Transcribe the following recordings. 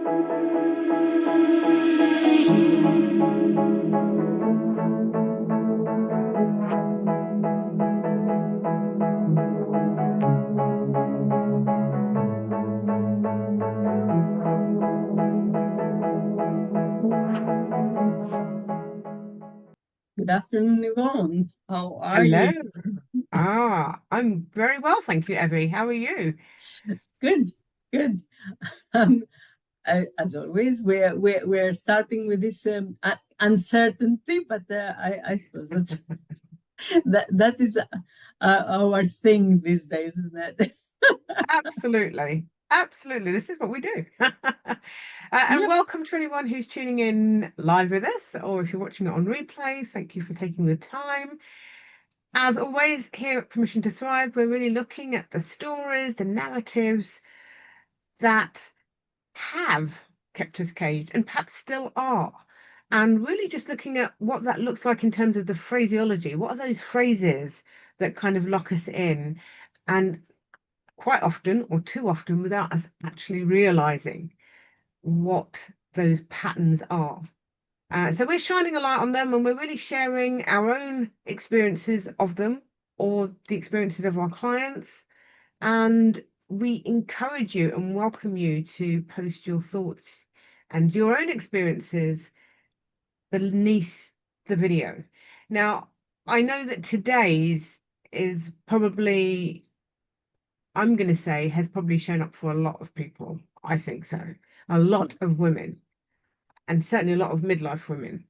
Good afternoon, Yvonne. How are Hello. you? I'm very well, thank you, Evie. How are you? Good, good. Um, as always, we're starting with this uncertainty, but I suppose that is our thing these days, isn't it? Absolutely. Absolutely. This is what we do. And Yep. welcome to anyone who's tuning in live with us, or if you're watching it on replay, thank you for taking the time. As always, here at Permission to Thrive, we're really looking at the stories, the narratives that have kept us caged and perhaps still are. And really just looking at what that looks like in terms of the phraseology. What are those phrases that kind of lock us in? And quite often, or too often, without us actually realizing what those patterns are. So we're shining a light on them and we're really sharing our own experiences of them or the experiences of our clients. And we encourage you and welcome you to post your thoughts and your own experiences beneath the video. Now, I know that today's is probably, I'm going to say, has probably shown up for a lot of people. I think so. A lot of women, and certainly a lot of midlife women.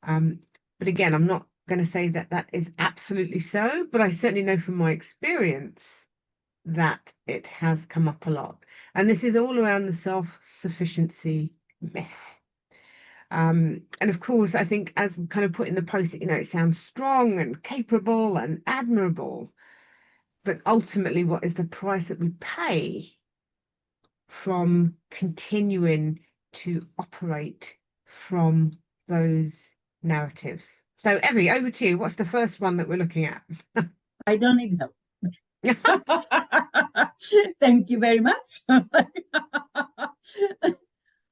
Um, but again, I'm not going to say that that is absolutely so, but I certainly know from my experience that it has come up a lot. And this is all around the self-sufficiency myth. And of course, I think as we kind of put in the post, it sounds strong and capable and admirable, but ultimately, what is the price that we pay from continuing to operate from those narratives? So, Evie, over to you. What's the first one that we're looking at? I don't need help. Thank you very much.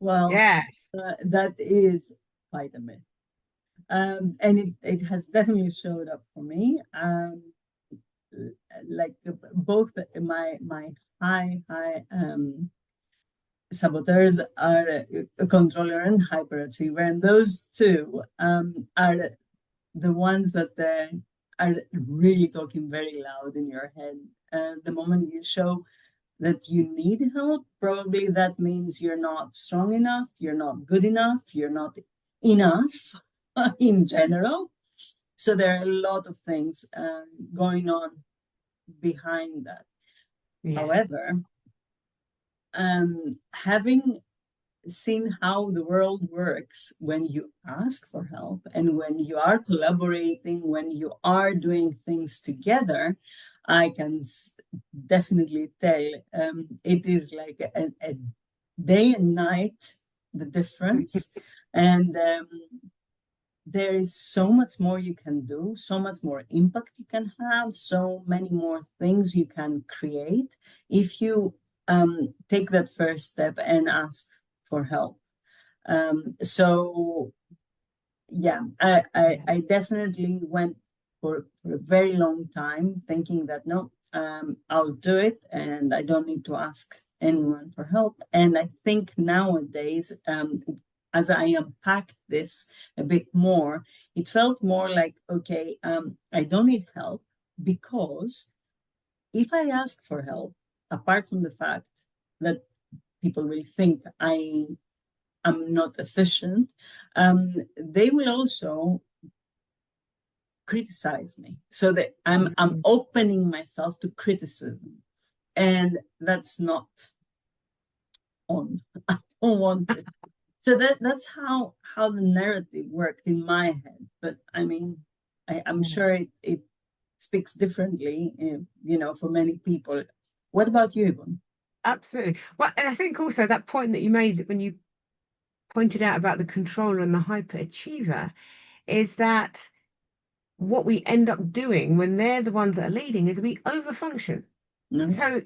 Well, Yes. that is quite a myth. And it has definitely showed up for me. Like both my high saboteurs are a controller and hyperachiever, and those two are the ones that are really talking very loud in your head. The moment you show that you need help, probably that means you're not strong enough, you're not good enough, you're not enough in general. So there are a lot of things going on behind that. Yes. However, having seen how the world works when you ask for help and when you are collaborating, when you are doing things together, I can definitely tell it is like a day and night, the difference. And there is so much more you can do, so much more impact you can have, so many more things you can create if you take that first step and ask for help. So yeah, I definitely went for a very long time thinking that no, I'll do it and I don't need to ask anyone for help. And I think nowadays, as I unpacked this a bit more, it felt more like, okay, I don't need help because if I ask for help, apart from the fact that people will think I'm not efficient, they will also criticize me. So that I'm opening myself to criticism. And that's not on. I don't want it. So that's how the narrative worked in my head. But I mean, I'm sure it speaks differently, for many people. What about you, Yvonne? Absolutely. Well, and I think also that point that you made when you pointed out about the controller and the hyperachiever is that what we end up doing when they're the ones that are leading is we overfunction. So,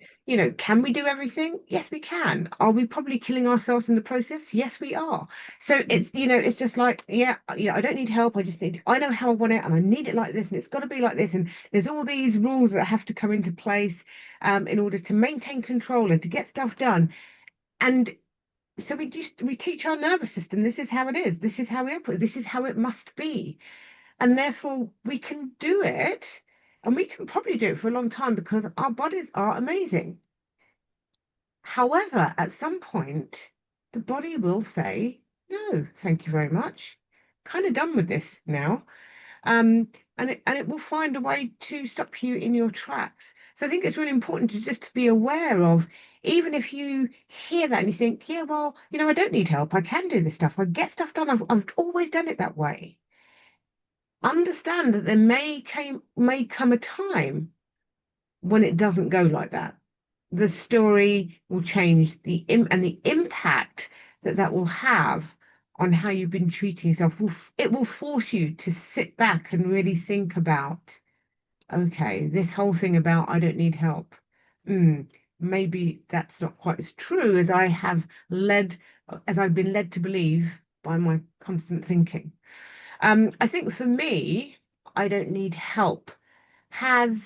can we do everything? Yes, we can. Are we probably killing ourselves in the process? Yes, we are. So it's just like, yeah, I don't need help. I know how I want it and I need it like this and it's got to be like this. And there's all these rules that have to come into place in order to maintain control and to get stuff done. And so we teach our nervous system, this is how it is. This is how we operate. This is how it must be. And therefore we can do it and we can probably do it for a long time because our bodies are amazing. However, at some point, the body will say, no, thank you very much. Kind of done with this now. And it will find a way to stop you in your tracks. So I think it's really important to just to be aware of, even if you hear that and you think, yeah, well, I don't need help. I can do this stuff. I get stuff done. I've always done it that way. Understand that there may come a time when it doesn't go like that. The story will change and the impact that will have on how you've been treating yourself. It will force you to sit back and really think about, okay, this whole thing about I don't need help. Maybe that's not quite as true as I've been led to believe by my constant thinking. I think for me, I don't need help has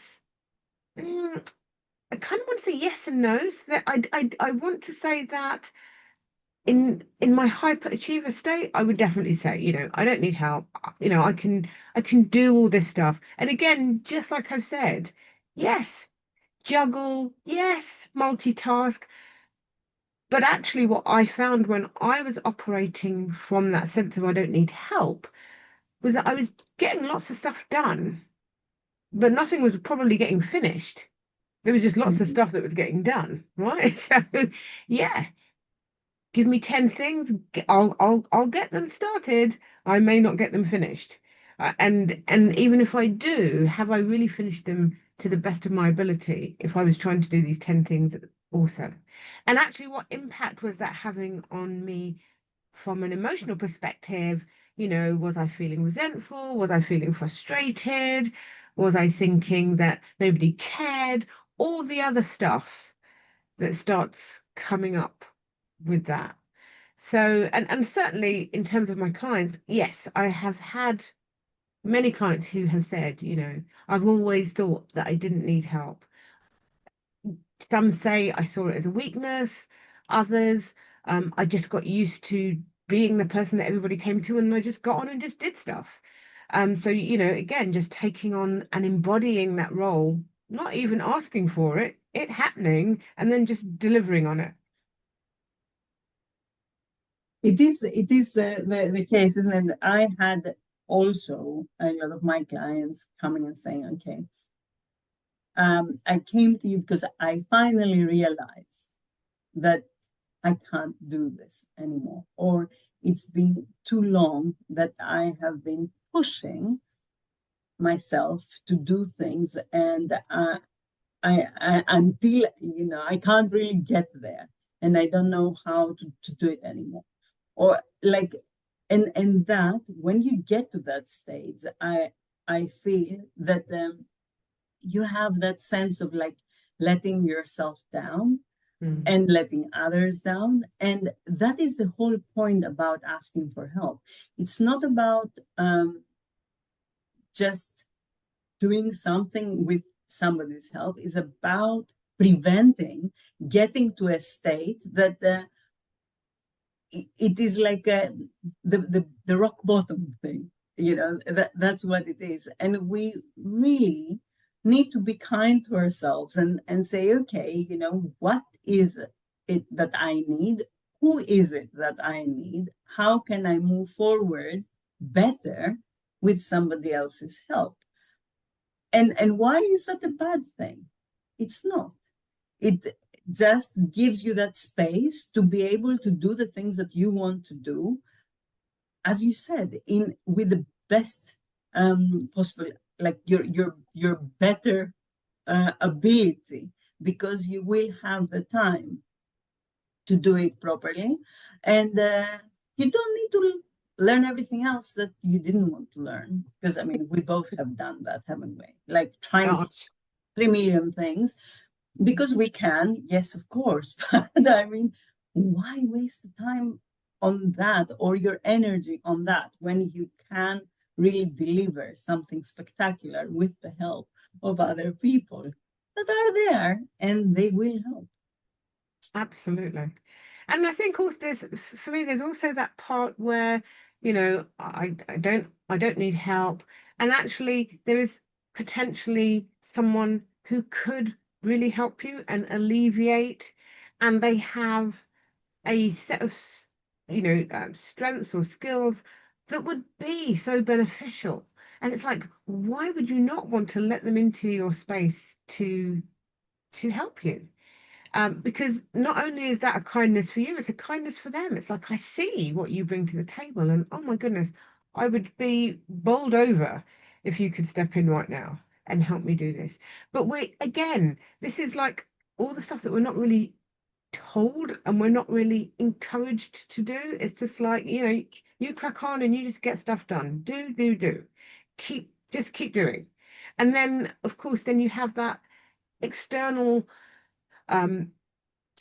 I kind of want to say yes and no. So that I want to say that in my hyperachiever state, I would definitely say, I don't need help. I can do all this stuff. And again, just like I've said, yes, juggle, yes, multitask. But actually, what I found when I was operating from that sense of I don't need help was that I was getting lots of stuff done, but nothing was probably getting finished. There was just lots of stuff that was getting done, right? So, yeah, give me 10 things, I'll get them started. I may not get them finished. And even if I do, have I really finished them to the best of my ability if I was trying to do these 10 things also? And actually, what impact was that having on me from an emotional perspective? Was I feeling resentful? Was I feeling frustrated? Was I thinking that nobody cared? All the other stuff that starts coming up with that. So, and certainly in terms of my clients, yes, I have had many clients who have said, I've always thought that I didn't need help. Some say I saw it as a weakness, others, I just got used to being the person that everybody came to and I just got on and just did stuff. So, again, just taking on and embodying that role, not even asking for it happening, and then just delivering on it. It is the case, isn't it? I had also a lot of my clients coming and saying, okay, I came to you because I finally realized that I can't do this anymore, or it's been too long that I have been pushing myself to do things, and I until I can't really get there, and I don't know how to do it anymore, or like, and that when you get to that stage, I feel that you have that sense of like letting yourself down and letting others down. And that is the whole point about asking for help. It's not about just doing something with somebody's help. It's about preventing getting to a state that it is like the rock bottom thing. That's what it is. And we really need to be kind to ourselves and say, okay, what is it that I need? Who is it that I need? How can I move forward better with somebody else's help? And why is that a bad thing? It's not. It just gives you that space to be able to do the things that you want to do, as you said, in with the best possible, like your better ability, because you will have the time to do it properly, and you don't need to learn everything else that you didn't want to learn. Because we both have done that, haven't we? Like trying to 3 million things. because we can, yes, of course. But I mean, why waste the time on that or your energy on that when you can really deliver something spectacular with the help of other people that are there and they will help? Absolutely. And I think also for me, there's also that part where, I don't need help. And actually there is potentially someone who could really help you and alleviate, and they have a set of, strengths or skills that would be so beneficial. And it's like, why would you not want to let them into your space to help you? Because not only is that a kindness for you, it's a kindness for them. It's like, I see what you bring to the table, and oh my goodness, I would be bowled over if you could step in right now and help me do this. But again, this is like all the stuff that we're not really told and we're not really encouraged to do. It's just like, you crack on and you just get stuff done. Do. Just keep doing. And then, of course, then you have that external um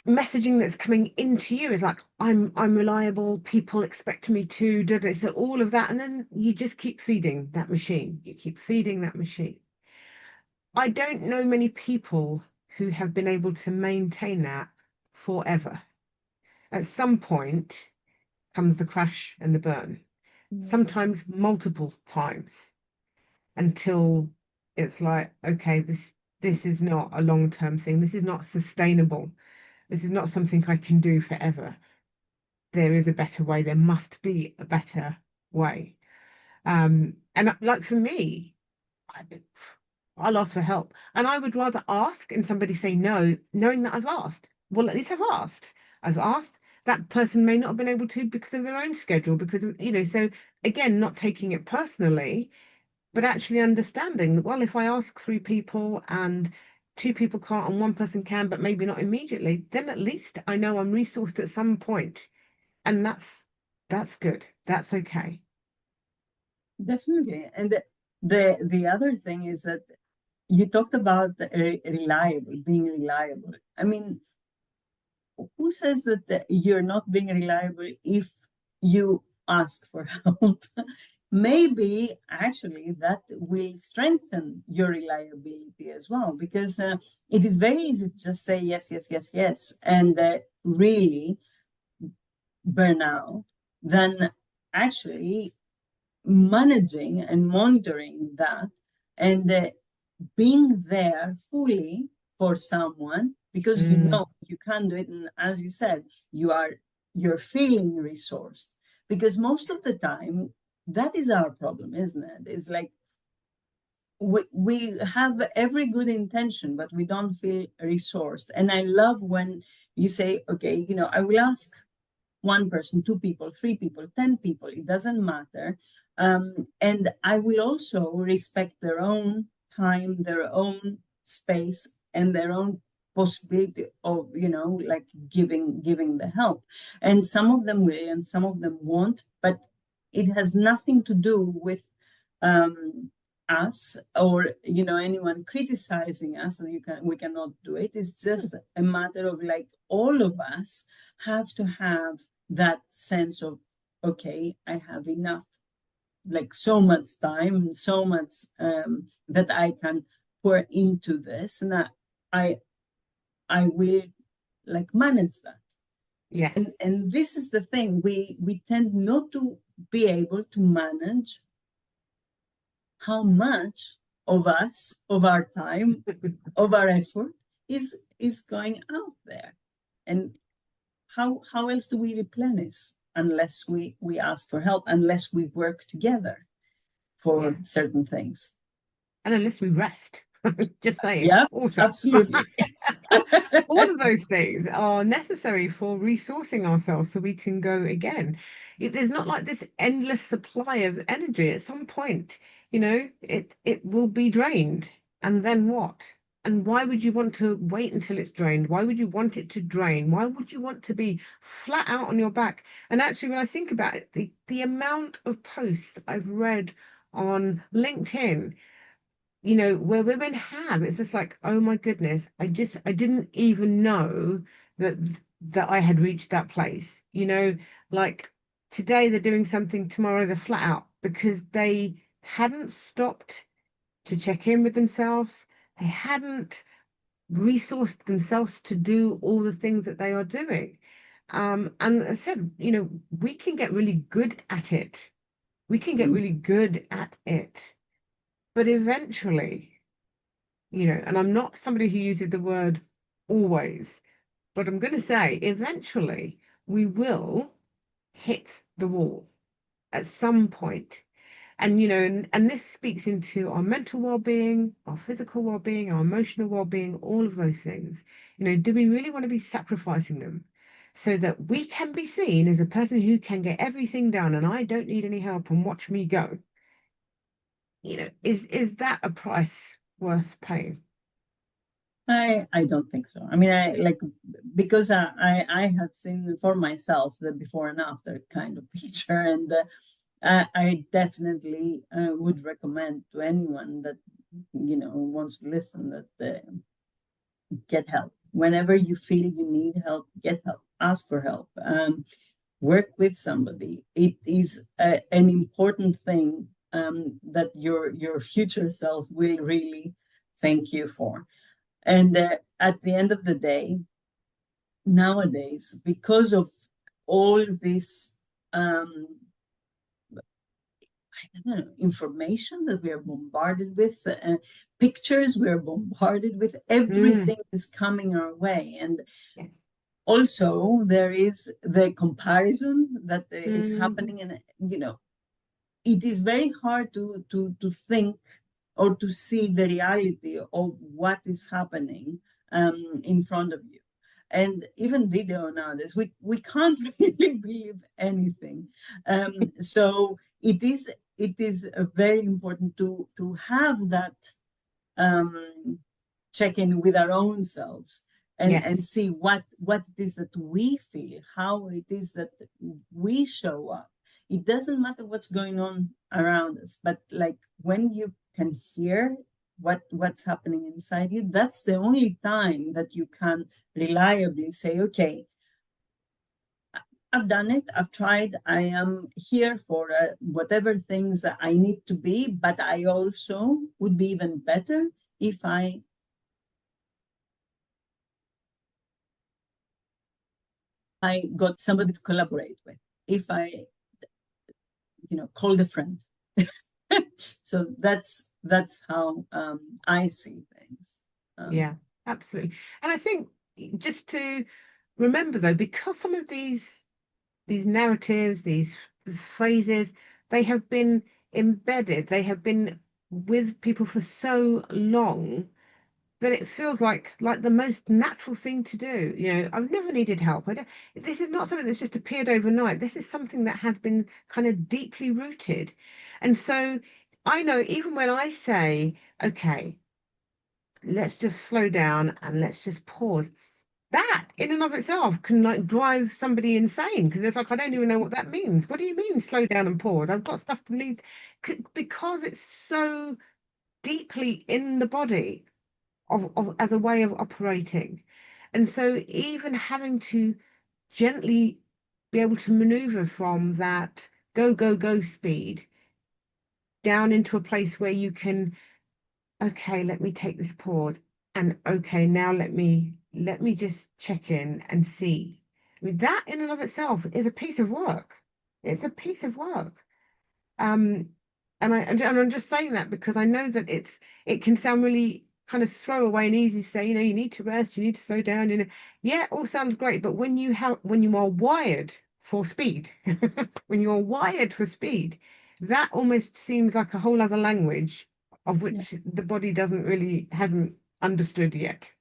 messaging that's coming into you is like, I'm reliable, people expect me to do this, so all of that, and then you just keep feeding that machine. You keep feeding that machine. I don't know many people who have been able to maintain that forever. At some point comes the crash and the burn, sometimes multiple times, until it's like, okay, this is not a long-term thing. This is not sustainable. This is not something I can do forever. There is a better way. There must be a better way. And like for me, I, I'll ask for help. And I would rather ask and somebody say no, knowing that I've asked. Well, at least I've asked. I've asked. That person may not have been able to because of their own schedule, because of, so again, not taking it personally, but actually understanding that, well, if I ask three people and two people can't and one person can, but maybe not immediately, then at least I know I'm resourced at some point, and that's good. That's okay. Definitely. And the other thing is that you talked about reliable, being reliable. I mean, who says that you're not being reliable if you ask for help? Maybe actually that will strengthen your reliability as well, because it is very easy to just say yes, yes, yes, yes, and really burn out, than actually managing and monitoring that and being there fully for someone, because you Mm, know you can do it, and as you said, you're feeling resourced, because most of the time that is our problem, isn't it? It's like we have every good intention but we don't feel resourced. And I love when you say, okay, I will ask one person, two people, three people, 10 people, it doesn't matter. And I will also respect their own time, their own space, and their own possibility of, like giving the help. And some of them will and some of them won't, but it has nothing to do with us or anyone criticizing us. We cannot do it. It's just a matter of, like, all of us have to have that sense of, okay, I have enough, like so much time and so much that I can pour into this, and I I will, like, manage that. yes. And this is the thing, we tend not to be able to manage how much of us, of our time, of our effort is going out there. And how else do we replenish unless we ask for help, unless we work together Yeah. for certain things? And unless we rest, just saying. Yeah, Also, absolutely. all of those things are necessary for resourcing ourselves so we can go again. There's not like this endless supply of energy. At some point, it will be drained. And then what? And why would you want to wait until it's drained? Why would you want it to drain? Why would you want to be flat out on your back? And actually, when I think about it, the amount of posts I've read on LinkedIn where women have, it's just like, oh my goodness, I didn't even know that I had reached that place. Like today they're doing something, tomorrow they're flat out because they hadn't stopped to check in with themselves. They hadn't resourced themselves to do all the things that they are doing. And I said, we can get really good at it. We can get Mm. really good at it. But eventually, and I'm not somebody who uses the word always, but I'm going to say eventually we will hit the wall at some point. And this speaks into our mental well-being, our physical well-being, our emotional well-being, all of those things. Do we really want to be sacrificing them so that we can be seen as a person who can get everything done and I don't need any help and watch me go? Is that a price worth paying? I don't think so. I mean, I like, because I have seen for myself the before and after kind of picture, and I definitely would recommend to anyone that wants to listen that get help whenever you feel you need help. Get help. Ask for help. Work with somebody. It is an important thing that your future self will really thank you for. And at the end of the day, nowadays, because of all this I don't know, information that we are bombarded with, pictures we are bombarded with, Mm, everything is coming our way. And yes. also there is the comparison that is Mm, happening, and it is very hard to think or to see the reality of what is happening in front of you. And even video nowadays, we can't really believe anything. So it is very important to have that um, check in with our own selves, and yes. see what it is that we feel, how it is that we show up. It doesn't matter what's going on around us, but like when you can hear what's happening inside you, that's the only time that you can reliably say, okay, I've done it. I've tried. I am here for whatever things that I need to be, but I also would be even better if I got somebody to collaborate with, if I, called a friend. So that's how I see things. Yeah, absolutely. And I think just to remember though, because some of these narratives, these phrases, they have been embedded, they have been with people for so long that it feels like the most natural thing to do. I've never needed help. I don't, this is not something that's just appeared overnight. This is something that has been kind of deeply rooted. And so I know even when I say, okay, let's just slow down and let's just pause. That in and of itself can like drive somebody insane because it's like, I don't even know what that means. What do you mean slow down and pause? I've got stuff to need because it's so deeply in the body of as a way of operating. And so even having to gently be able to maneuver from that go, go, go speed down into a place where you can, okay, let me take this pause. And okay, now let me just check in and see. I mean, that in and of itself is a piece of work. It's a piece of work. Um, and I'm just saying that because I know that it can sound really kind of throwaway and easy to say, you need to rest, you need to slow down, Yeah, it all sounds great, but when you are wired for speed, when you're wired for speed, that almost seems like a whole other language of Yeah. which the body hasn't understood yet.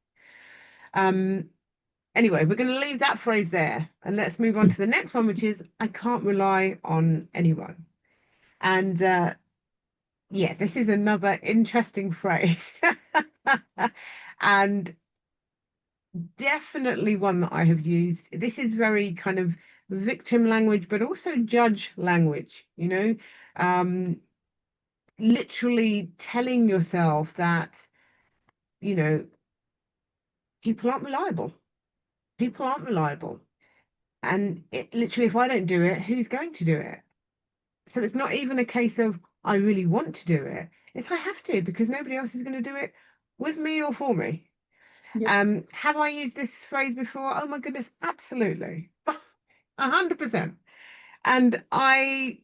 Um, anyway, we're going to leave that phrase there and let's move on to the next one, which is I can't rely on anyone. And yeah, this is another interesting phrase. And definitely one that I have used. This is very kind of victim language, but also judge language, Um, literally telling yourself that, you know, people aren't reliable. People aren't reliable. And it literally, if I don't do it, who's going to do it? So it's not even a case of I really want to do it. It's I have to because nobody else is going to do it with me or for me. Yep. Have I used this phrase before? Oh my goodness, absolutely. 100%. And I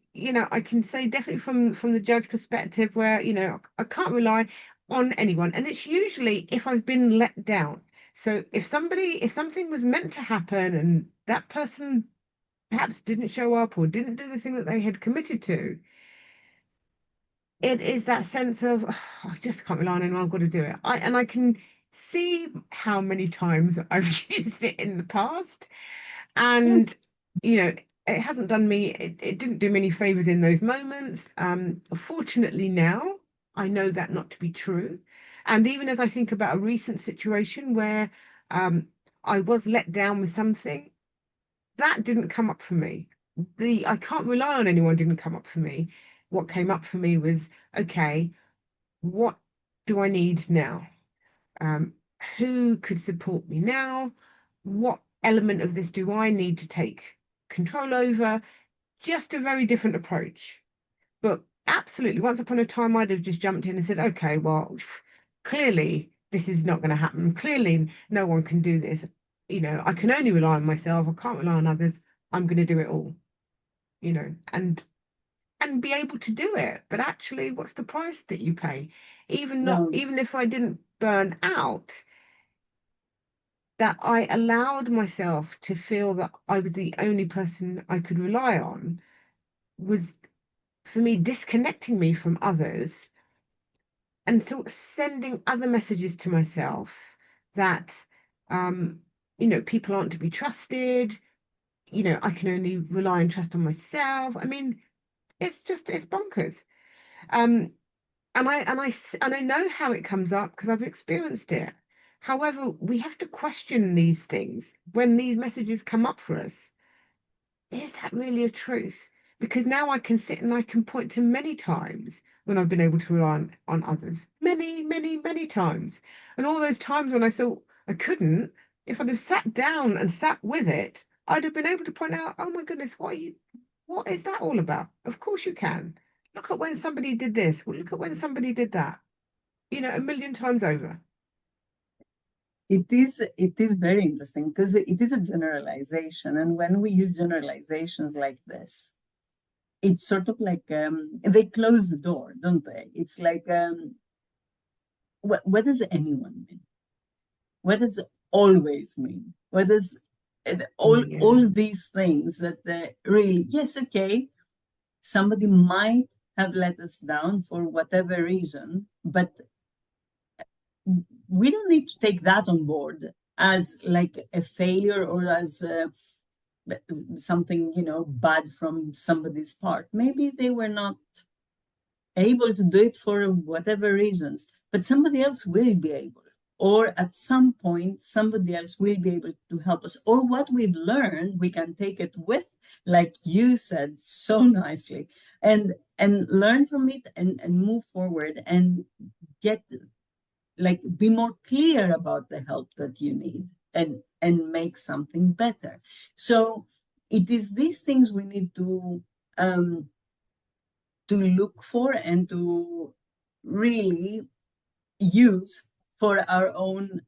can say definitely from the judge perspective where, I can't rely on anyone. And it's usually if I've been let down. So if something was meant to happen and that person perhaps didn't show up or didn't do the thing that they had committed to, it is that sense of "Oh, I just can't rely on anyone. I've got to do it. I can see how many times I've used it in the past, Yes. and you know it hasn't done me. It didn't do me any favors in those moments. Fortunately now I know that not to be true, and even as I think about a recent situation where um, I was let down with something that didn't come up for me. The I can't rely on anyone didn't come up for me. What came up for me was, okay, what do I need now? Um, who could support me now? What element of this do I need to take control over? Just a very different approach. But absolutely, once upon a time, I'd have just jumped in and said, okay, well, clearly this is not going to happen. Clearly, no one can do this. I can only rely on myself. I can't rely on others. I'm going to do it all, and be able to do it. But actually, what's the price that you pay? No, Even if I didn't burn out, that I allowed myself to feel that I was the only person I could rely on was for me disconnecting me from others and sort of sending other messages to myself that um, people aren't to be trusted. I can only rely and trust on myself. I mean, it's bonkers. Um, and I know how it comes up because I've experienced it. However, we have to question these things when these messages come up for us. Is that really a truth? Because now I can sit and I can point to many times when I've been able to rely on others. Many, many, many times. And all those times when I thought I couldn't, if I'd have sat down and sat with it, I'd have been able to point out, oh my goodness, what is that all about? Of course you can. Look at when somebody did this. Well, look at when somebody did that. A million times over. it is very interesting because it is a generalization, and when we use generalizations like this, it's sort of like they close the door, don't they? It's like what does anyone mean? What does always mean? What does Yeah. all these things that really, yes, okay, somebody might have let us down for whatever reason, but we don't need to take that on board as like a failure or as something bad from somebody's part. Maybe they were not able to do it for whatever reasons, but somebody else will be able, or at some point somebody else will be able to help us, or what we've learned we can take it with, like you said so nicely, and learn from it, and move forward and get, like, be more clear about the help that you need, and make something better. So it is these things we need um to look for and to really use for our own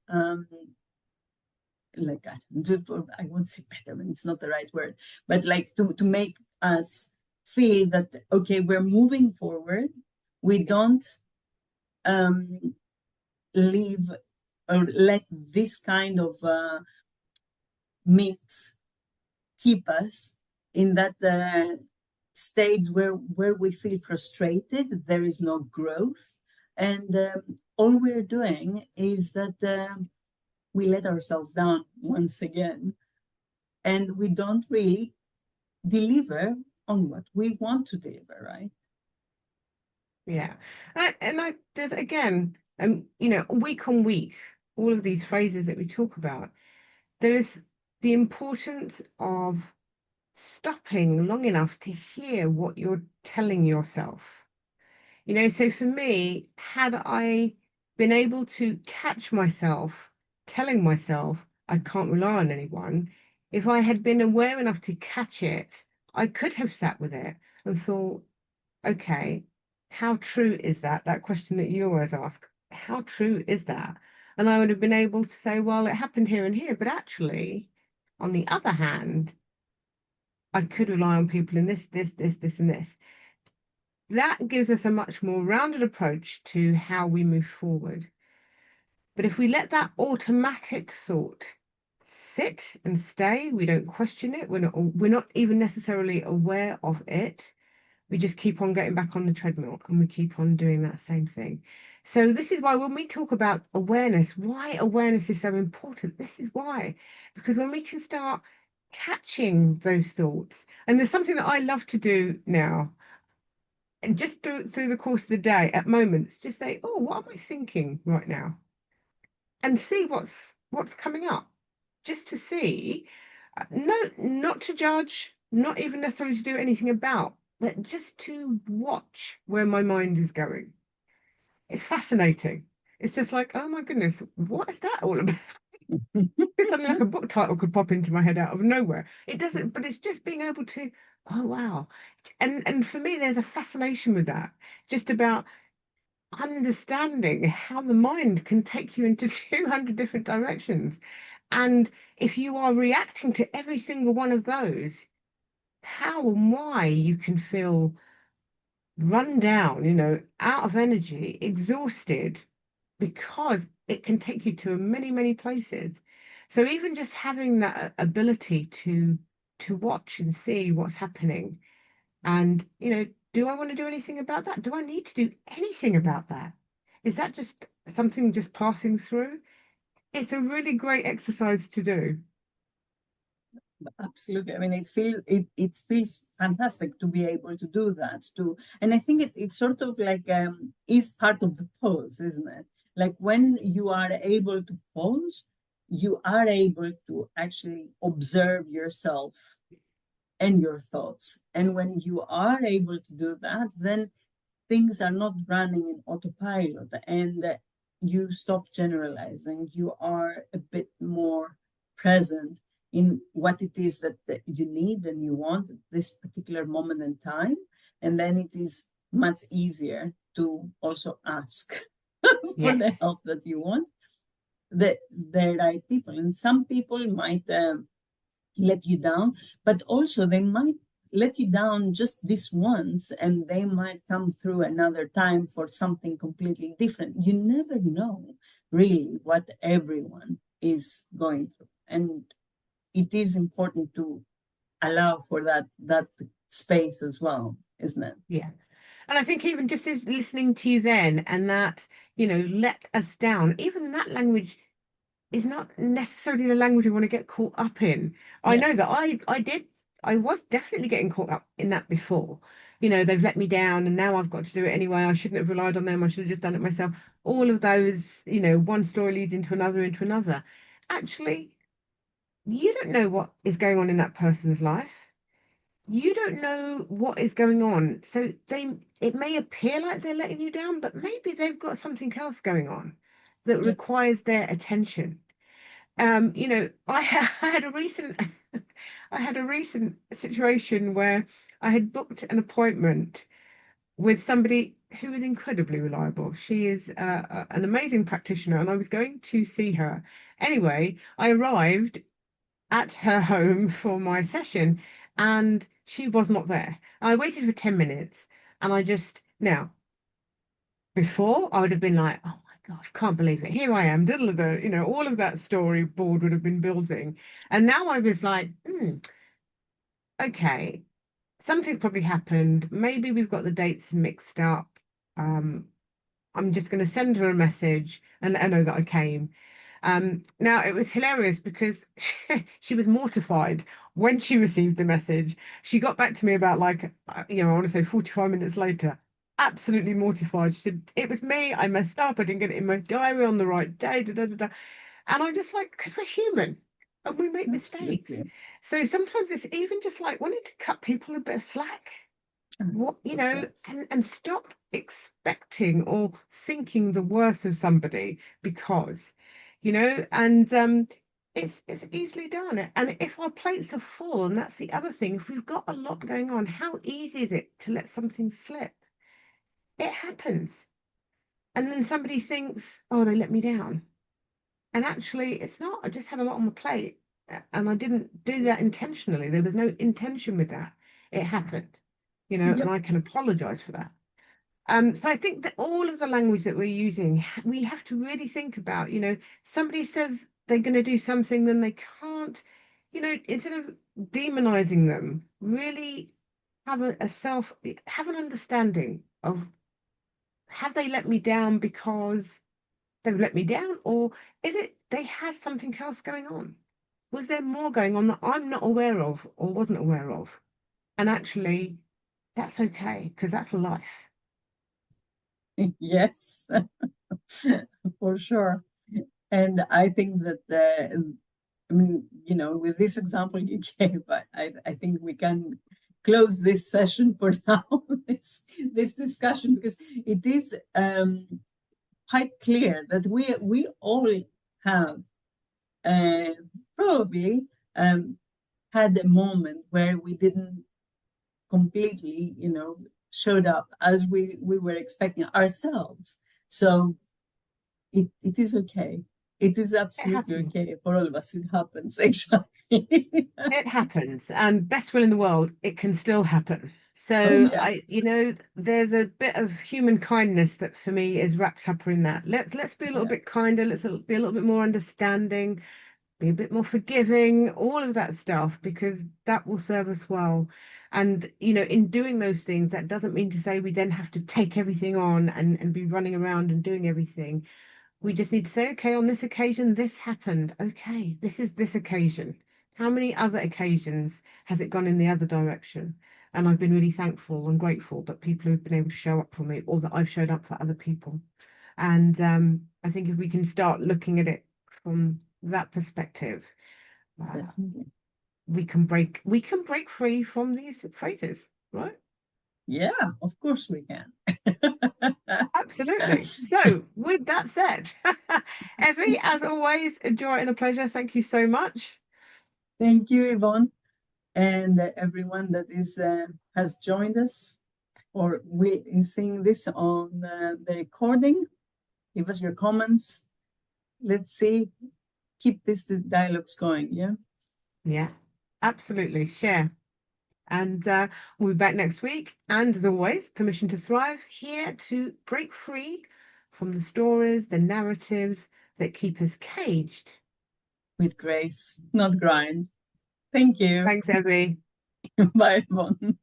like I won't say betterment, it's not the right word, but like to make us feel that okay, we're moving forward. We don't leave or let this kind of myths keep us in that stage where we feel frustrated, there is no growth, and all we're doing is that we let ourselves down once again, and we don't really deliver on what we want to deliver, right? Yeah. There's again, week on week, all of these phrases that we talk about, there is the importance of stopping long enough to hear what you're telling yourself. So for me, had I been able to catch myself telling myself I can't rely on anyone, if I had been aware enough to catch it, I could have sat with it and thought, okay, how true is that? That question that you always ask, how true is that? And I would have been able to say, well, it happened here and here, but actually, on the other hand, I could rely on people in this, and this. That gives us a much more rounded approach to how we move forward. But if we let that automatic thought sit and stay, we don't question it, we're not even necessarily aware of it. We just keep on getting back on the treadmill and we keep on doing that same thing. So this is why when we talk about awareness, why awareness is so important. This is why, because when we can start catching those thoughts, and there's something that I love to do now, and just through the course of the day, at moments, just say, "Oh, what am I thinking right now?" and see what's coming up, just to see. No, not to judge, not even necessarily to do anything about, but just to watch where my mind is going. It's fascinating. It's just like, oh my goodness, what is that all about? It's something like a book title could pop into my head out of nowhere. It doesn't, but it's just being able to, oh wow. And for me, there's a fascination with that, just about understanding how the mind can take you into 200 different directions. And if you are reacting to every single one of those, how and why you can feel run down, out of energy, exhausted, because it can take you to many, many places. So even just having that ability to watch and see what's happening, and do I want to do anything about that? Do I need to do anything about that? Is that just something just passing through? It's a really great exercise to do. Absolutely. I mean, it feels fantastic to be able to do that too. And I think it sort of like is part of the pose, isn't it? Like when you are able to pose, you are able to actually observe yourself and your thoughts. And when you are able to do that, then things are not running in autopilot and you stop generalizing. You are a bit more present in what it is that you need and you want at this particular moment in time. And then it is much easier to also ask for Yes. the help that you want, the right people. And some people might let you down, but also they might let you down just this once and they might come through another time for something completely different. You never know really what everyone is going through. And it is important to allow for that space as well, isn't it? Yeah. And I think even just as listening to you then and that, let us down, even that language is not necessarily the language I want to get caught up in. I Yeah. know that I was definitely getting caught up in that before. They've let me down and now I've got to do it anyway. I shouldn't have relied on them. I should have just done it myself. All of those, one story leads into another, into another. Actually, you don't know what is going on in that person's life. You don't know what is going on. So it may appear like they're letting you down, but maybe they've got something else going on that Yeah. requires their attention. I had a recent I had a recent situation where I had booked an appointment with somebody who is incredibly reliable. She is an amazing practitioner, and I was going to see her. Anyway, I arrived at her home for my session, and she was not there. I waited for 10 minutes, and now, before I would have been like, oh my gosh, can't believe it. Here I am, diddle the, all of that storyboard would have been building. And now I was like, okay, something probably happened. Maybe we've got the dates mixed up. Um, I'm just going to send her a message and let her know that I came. Now it was hilarious because she was mortified when she received the message. She got back to me about like, I want to say 45 minutes later, absolutely mortified. She said, it was me, I messed up, I didn't get it in my diary on the right day, da, da, da, da. And I'm just like, because we're human and we make mistakes. Absolutely. So sometimes it's even just like wanting to cut people a bit of slack. What, you For know, sure. and stop expecting or thinking the worth of somebody because, and it's easily done. And if our plates are full, and that's the other thing, if we've got a lot going on, how easy is it to let something slip? It happens. And then somebody thinks, oh, they let me down. And actually, it's not. I just had a lot on my plate, and I didn't do that intentionally. There was no intention with that. It happened, and Yep. I can apologize for that. So I think that all of the language that we're using, we have to really think about, somebody says they're going to do something, then they can't, instead of demonizing them, really have have an understanding of, have they let me down because they've let me down, or is it they had something else going on? Was there more going on that I'm not aware of or wasn't aware of? And actually, that's okay because that's life. Yes, for sure. And I think that I mean, with this example you gave, I think we can close this session for now, this discussion, because it is quite clear that we all have uh, probably had a moment where we didn't completely, showed up as we were expecting ourselves. So it is okay. It is It absolutely happens. okay for all of us. It happens. Exactly. It happens, and best will in the world, it can still happen. Oh So yeah. there's a bit of human kindness that for me is wrapped up in that. Let's be a little Yeah. bit kinder. Let's be a little bit more understanding, be a bit more forgiving, all of that stuff, because that will serve us well. And in doing those things, that doesn't mean to say we then have to take everything on and be running around and doing everything. We just need to say, okay, on this occasion, this happened. Okay, this is this occasion. How many other occasions has it gone in the other direction? And I've been really thankful and grateful that people have been able to show up for me or that I've showed up for other people. And I think if we can start looking at it from that perspective, uh, Definitely. we can break free from these phrases, right? Yeah, of course we can. Absolutely. So, with that said, Evie, as always, a joy and a pleasure. Thank you so much. Thank you, Yvonne, and everyone that is has joined us or will is seeing this on the recording. Give us your comments. Let's see. Keep this the dialogues going. Yeah. Yeah, absolutely. Share. And we'll be back next week. And as always, permission to thrive, here to break free from the stories, the narratives that keep us caged. With grace, not grind. Thank you. Thanks, Evie. Bye, Yvonne.